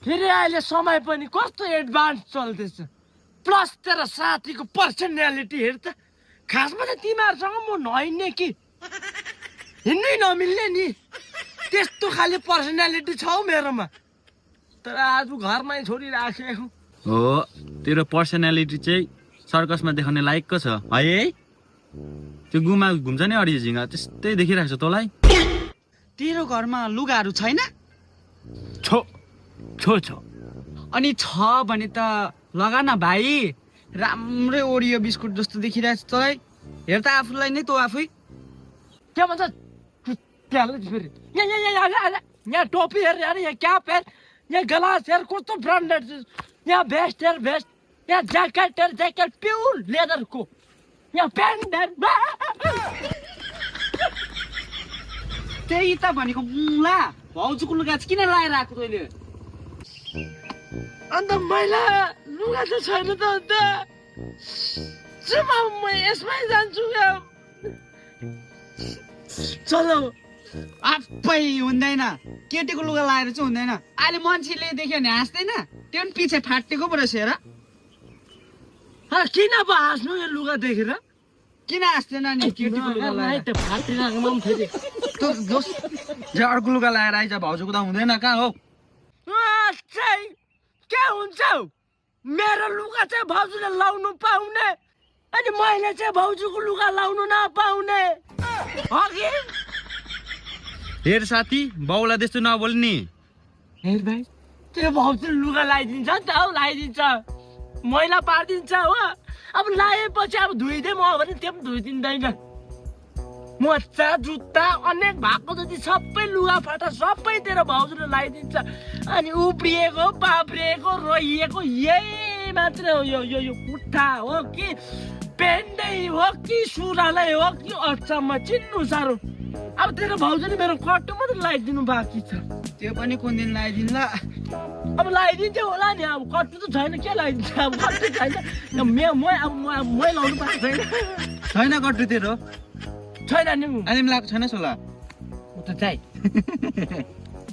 फेरि अहिले समय पनि कस्तो एडभान्स चल्दैछ प्लस तेरो साथीको पर्सनालिटी हेर त खासमा त तिमीहरूसँग म नहिँड्ने कि हिँड्नै नमिल्ने नि त्यस्तो खाले पर्सनालिटी छ हौ मेरोमा तर आज घरमै छोडिराखेको हो तेरो पर्सनालिटी चाहिँ सर्कसमा देखाउने लायकको छ है त्यो गुमा घुम्छ नि अडियो झिङ्गा त्यस्तै देखिरहेको छ तँलाई तेरो घरमा लुगाहरू छैन छो छो छो अनि छ भने त लगा न भाइ राम्रै ओरियो बिस्कुट जस्तो देखिरहेछ तँलाई हेर त आफूलाई नै तँ आफै के भन्छ त्यसले फेरि यहाँ टोपी हेर यार यहाँ क्याप हेर यहाँ ग्लास हेर कस्तो ब्रान्डेड यहाँ भेस्ट हेर भेस्ट यहाँ ज्याकेट हेर ज्याकेट प्योर लेदरको यहाँ प्यान्ट हेर त्यही त भनेको मुला भाउजूको लुगा चाहिँ किन लाएर आएको तैँले अन्त मैला लुगा त छैन त अन्त जुमा म यसमै जान्छु चलो आफै हुँदैन केटीको लुगा लाएर चाहिँ हुँदैन अहिले मान्छेले देख्यो भने हाँस्दैन त्यो पनि पछि फाटेको पो रहेछ हेर किन पो हाँस्नु यो लुगा देखेर किन हाँस्दैन नि केटीको लुगा लाएर फाटिरहेको फेरि तँ जोस् जे अर्को लुगा लाएर आइज भाउजूको त हुँदैन कहाँ हो के हुन्छ मेरो लुगा चाहिँ भाउजूले लाउनु पाउने अनि मैले चाहिँ भाउजूको लुगा लाउनु नपाउने अघि हेर साथी बाउलाई त्यस्तो नबोल्ने हेर भाइ त्यो भाउजूले लुगा लगाइदिन्छ नि त हौ लगाइदिन्छ मैला पारिदिन्छ हो अब लगाएपछि अब धुइदिउँ भने त्यो पनि धुइदिँदैन मोजा जुत्ता अनेक भएको जति सबै लुगा फाटा सबै तेरो भाउजूले लगाइदिन्छ अनि उब्रिएको बाब्रिएको रोइएको यही मात्रै हो यो कुर्ता हो कि पेन्टै हो कि सुरालै हो कि अचम्म चिन्नु साह्रो अब तेरो भाउजूले मेरो कट्टो मात्रै लगाइदिनु बाँकी छ त्यो पनि कुन दिन लगाइदिन्ला अब लगाइदिन्थ्यो होला नि अब कट्टो त छैन के लगाइदिन्छ अब कट्टो छैन मै लाउनु पाएको छैन छैन कट्टु तेरो छैन नि अहिले पनि लगाएको छैनस् होला उ त चाहिँ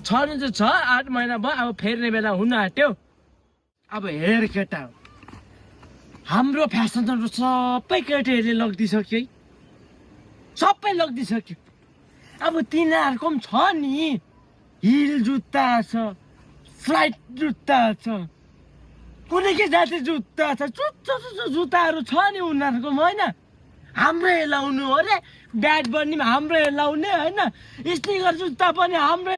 छनु चाहिँ छ 8 महिना भयो अब फेर्ने बेला हुन आँट्यो अब हेर केटा हाम्रो फेसनहरू सबै केटीहरूले लगिदिइसक्यो है सबै लगिदिइसक्यो अब तिनीहरूको पनि छ नि हिल जुत्ता छ फ्लाइट जुत्ता छ कुनै के जाति जुत्ता छ जुत्ताहरू छ नि उनीहरूको होइन हाम्रै लाउनु हो रे ब्याट पनि हाम्रै लाउने होइन स्निकर जुत्ता पनि हाम्रै